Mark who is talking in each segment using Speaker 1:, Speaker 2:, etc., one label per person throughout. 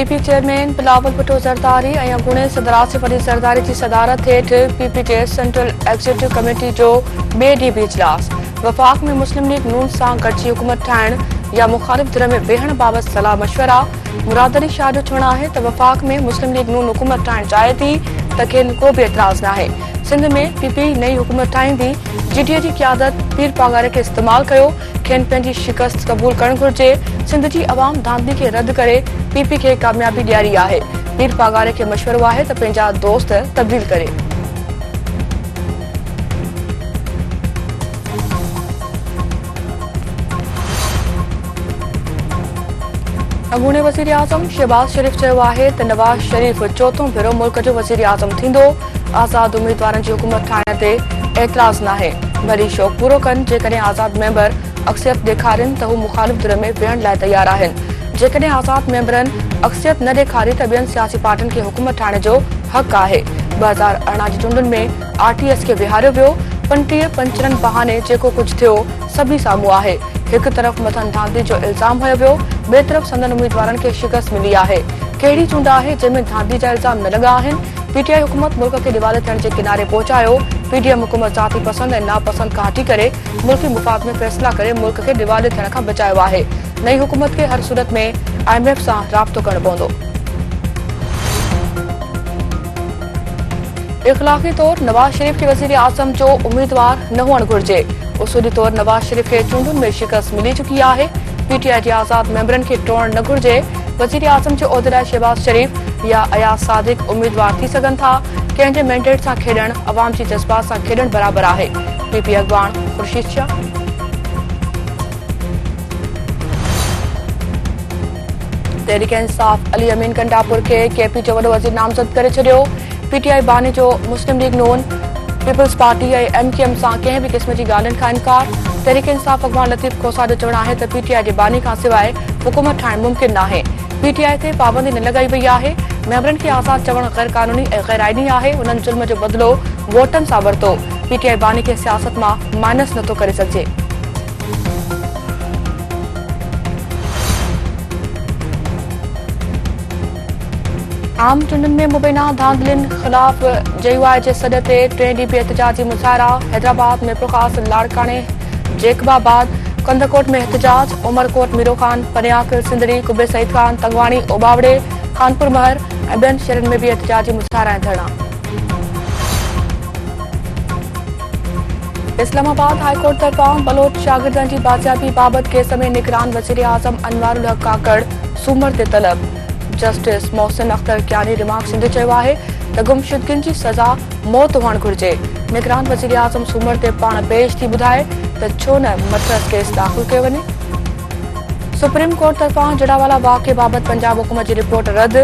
Speaker 1: PP chairman Bilawal Bhutto Zardari ऐं अॻूणे सदर आसिफ अली ज़रदारी जी सदारत हेठि पीपी जे सेंट्रल एग्जीक्यूटिव कमेटी जो ॿिए ॾींहुं बि इजलास। वफ़ाक़ में मुस्लिम लीग नून सां गॾिजी हुकूमत ठाहिण या मुख़ालिफ़ धिर में वेहण बाबति सलाह मशवरा। मुराद अली शाह जो चवणु आहे त वफ़ाक़ में मुस्लिम लीग नून हुकूमत ठाहिण चाहे थी त खेनि को बि एतिराज़ नाहे। सिंध में पीपी नई हुकूमत ठाहींदी। जीटीए जी क़यादत पीर पागारे खे इस्तेमाल कयो। खेनि पंहिंजी शिकस्त क़बूल करणु घुर्जे। सिंध जी अवाम धांधली खे रद्द करे पीपी खे कामयाबी ॾियारी आहे। पीर पागारे खे मशवरो आहे त पंहिंजा दोस्त तब्दील करे। अॻूणे वज़ीर आज़म शहबाज शरीफ़ चयो आहे त नवाज़ शरीफ़ चोथों भेरो मुल्क जो वज़ीर आज़म थींदो। आज़ाद उम्मीदवारनि जी हुकूमत ठाहिण ते एतिराज़ नाहे। वरी शौक़ पूरो कनि। जेकॾहिं आज़ाद मेंबर अक्सियत ॾेखारीनि त हू मुख़ालिफ़ धिर में वेहण लाइ तयार आहिनि। जेकॾहिं आज़ाद मेंबरनि अक्सियत न ॾेखारी त ॿियनि सियासी पार्टियुनि खे हुकूमत ठाहिण जो हक़ आहे। 2018 जी चूंडुनि में आरटीएस खे विहारियो वियो। 25 पंचरनि बहाने जेको कुझु थियो सभिनी साम्हूं आहे। हिकु तरफ़ मथां धांधली जो इल्ज़ाम हयो वियो, ॿिए तरफ़ संदन उम्मीदवारनि खे शिकस्त मिली आहे। कहिड़ी चूंड आहे जंहिंमें धांधली जा इल्ज़ाम न लॻा आहिनि। पीटीआई हुकूमत मुल्क खे दिवाले थियण जे किनारे पहुचायो। पीडीएम हुकूमत ज़ाती पसंद ऐं नापसंद खां हटी करे मुल्की मुफ़ाद में फ़ैसिला करे मुल्क खे दिवाले थियण खां बचायो आहे। नई हुकूमत खे हर सूरत में IMF सां राब्तो करणो पवंदो। इख़्लाक़ी तौर नवाज़ शरीफ़ खे वज़ीर आज़म जो उम्मीदवार न हुअणु घुर्जे। उसूली तौर नवाज़ शरीफ़ खे चूंडुनि में शिकस्त मिली चुकी आहे। पीटीआई जे आज़ाद मेंबरनि खे टोड़ण न घुर्जे। वज़ीर आज़म जे उहिदे लाइ शहबाज शरीफ़ या अयाज़ सादिक उम्मीदवार थी सघनि था। कंहिंजे मैंडेट सां खेॾणु अवाम जी जज़्बात सां खेॾणु बराबरि आहे। पीपी अॻवान ख़ुर्शीद शाह। तहरीक इंसाफ़ अली अमीन कंडापुर खे केपी जो वॾो वज़ीर नामज़द करे छॾियो। पीटीआई बानी जो मुस्लिम लीग नून पीपल्स पार्टी ऐं MKM सां कंहिं बि क़िस्म जी ॻाल्हियुनि खां इनकार। तहरीक इंसाफ़ अॻवान लतीफ़ खोसा जो चवणु आहे त पीटीआई जे बानी खां सवाइ हुकूमत ठाहिण मुमकिन नाहे। पीटीआई ते पाबंदी न लॻाई वई आहे। मेंबरनि खे आज़ाद चवणु गैर क़ानूनी ऐं गैर आइनी आहे। उन्हनि ज़ुल्म जो बदिलो वोटनि सां वरितो। पीटीआई बानी खे सियासत मां माइनस नथो करे सघिजे। आम चूंडुनि में मुबैना धांधलियुनि ख़िलाफ़ JUI जे सॾ ते 3 ॾींहं एहतिजाजी मुज़ाहिरा। हैदराबाद में प्रकाश लाड़काणे, जेकबाबाद, कंदकोट में एहतिजाज, उमरकोट मीरो खान, पनियाकल, सिंदड़ी, कुबे सईद खान, तंगवाणी, ओबावड़े, खानपुर महर ऐं ॿियनि शहरनि में बि एहतिजाजी मुज़ाहिरा ऐं धरना। इस्लामाबाद हाईकोर्ट तरफ़ां बलोच शागिर्दनि जी बाज़ियाबी बाबति केस में निगरान वज़ीर आज़म अनवारुल हक़ काकड़ सूमर ते तलब। जस्टिस मोहसिन अख्तर कियानी रिमार्क्स ॾींदे चयो आहे त गुमशुदगियुनि जी सज़ा मौत हुअणु घुर्जे। निगरान वज़ीर आज़म सूमर ते पाण पेश थी ॿुधाए त छो न मथरस केस दाख़िल कयो वञे। सुप्रीम कोर्ट तरफ़ां जड़ावाला वाक़े बाबति पंजाब हुकूमत जी रिपोर्ट रद्द।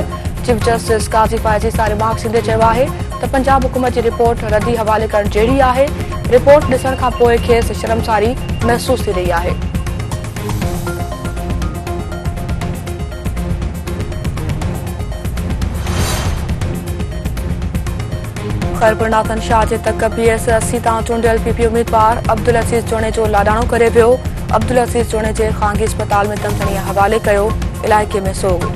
Speaker 1: चीफ जस्टिस काज़ी फाइज़ी सां रिमार्क्स ॾींदे चयो आहे त पंजाब हुकूमत जी रिपोर्ट रद्दी हवाले करणु जहिड़ी आहे। रिपोर्ट ॾिसण खां पोइ खेसि शर्मसारी महसूस थी रही आहे। खैरपुरनाथन शाह जे तक PS 80 तां चूंडियल PP उम्मीदवार अब्दुल अज़ीज़ जोणे जो लाॾाणो करे वियो। अब्दुल अज़ीज़ जोणे जे ख़ानगी अस्पताल में तमतनीअ हवाले कयो। इलाइक़े में सोग।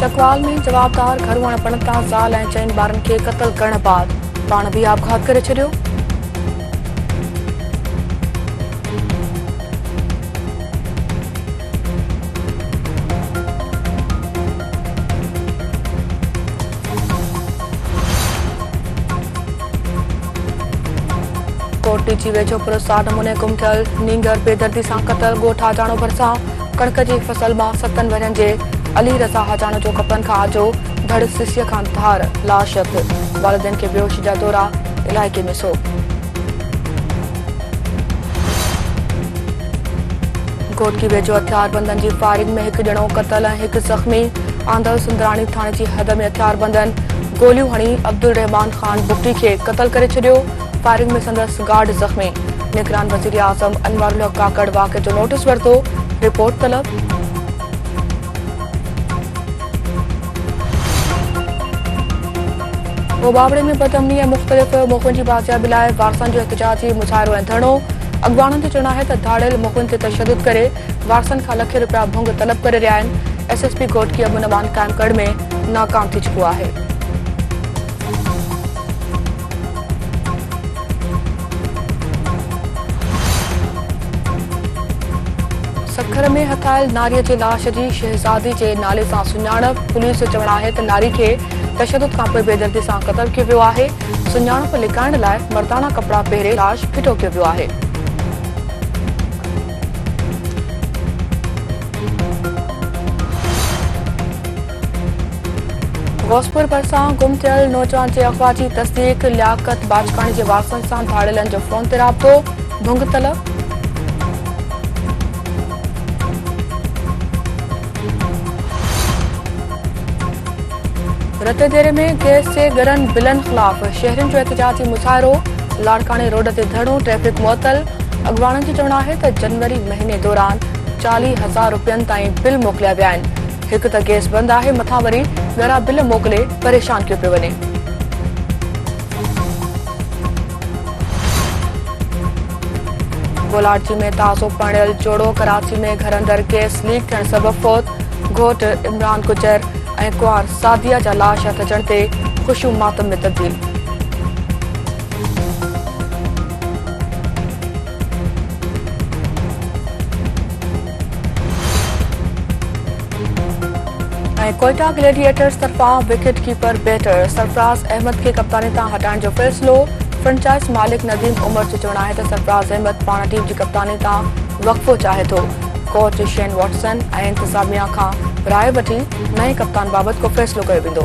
Speaker 1: चकवाल में जवाबदार घर हुअण पण तां ज़ाल ऐं 4 ॿारनि खे क़त्ल करण बाद पाण बि आपघात करे छॾियो। कोटी जी वेझो पुरस्कार नमूने गुम थियल नींगर बेदर्दी सां क़तल ॻोठ हाजाणो भरिसां कणक जी फसल मां 7 वरियनि जे अली रज़ा हाजाणो जो कपन खां आजो धड़ सिसीअ खां धार लाश वालिदनि खे बेहोशी जा दौरा। इलाइक़े में सोग। कोटकी वेझो हथियारबंदनि जी फायरिंग में हिकु ॼणो क़तल ऐं हिकु ज़ख़्मी। आंधल सुंदराणी थाणे जी हद में हथियारबंदनि गोलियूं हणी अब्दुल रहमान खान बुगटी खे क़त्ल करे छॾियो। फायरिंग में संदसि गार्ड ज़ख़्मी। निगरान वज़ीर आज़म अनवारुल हक़ काकड़ वाक़े जो नोटिस वरितो। रिपोर्ट तलब। ओबावड़े में बदअमनी ऐं मुख़्तलिफ़ मौक़ुनि जी बाज़ियाबी लाइ वारसनि जो एहतिजाजी मुज़ाहिरो ऐं धरणो। अॻवाननि जो चवणु आहे त धाड़ियल मौक़ुनि ते तशदुद करे वारसनि खां लख रुपया भुंग तलब करे रहिया आहिनि। एसएसपी घोटकी अमन अमान क़ाइम करण में नाकाम थी चुको आहे। सखर में हथायल नारीअ जी लाश जी शहज़ादी जे नाले सां सुञाणप। पुलिस जो चवणु आहे त नारी खे तशदुद खां पोइ बेदर्दी सां क़तल कयो वियो आहे। सुञाणप लिकाइण लाइ मर्दाना कपिड़ा पहिरे लाश फिटो कयो वियो आहे। गौसपुर भरिसां गुम थियल नौजवान जे अगवा जी तस्दीक। लियाकत बाजकाणी जे वारसनि सां धाड़ियलनि जो फ़ोन ते राब्तो। भुंग तलब। रतेदेरे में गैस जे गरन बिलनि ख़िलाफ़ शहरियुनि जो एहतिजाजी मुज़ाहिरो। लाड़काने रोड ते धरणो, ट्रैफ़िक मुअतल। अॻवाननि जो चवणु आहे त जनवरी महीने दौरान 40,000 रुपयनि ताईं बिल मोकिलिया विया आहिनि। हिकु त गैस बंदि आहे, मथां वरी ॻरा बिल मोकिले परेशान कयो पियो वञे। गोलाची में ताज़ो पणियल जोड़ो। कराची में घर अंदरि गैस लीक थियण सबबि फौत। घोट इमरान गुजर ऐं कुंवार सादिया जा लाश हथ अचण ते ख़ुशियूं मातम में तब्दील। कोयटा ग्लेडिएटर्स तरफ़ां wicket keeper better Sarfaraz Ahmad खे कप्तानी तां हटाइण जो फ़ैसिलो। फ्रेंचाइज़ मालिक नदीम उमर जो चवणु आहे त सरफराज़ अहमद पाण टीम जी कप्तानी तां वक़फ़ो चाहे थो। कोच शेन वॉटसन ऐं इंतिज़ामिया खां राय वठी नए कप्तान बाबति को फ़ैसिलो कयो वेंदो।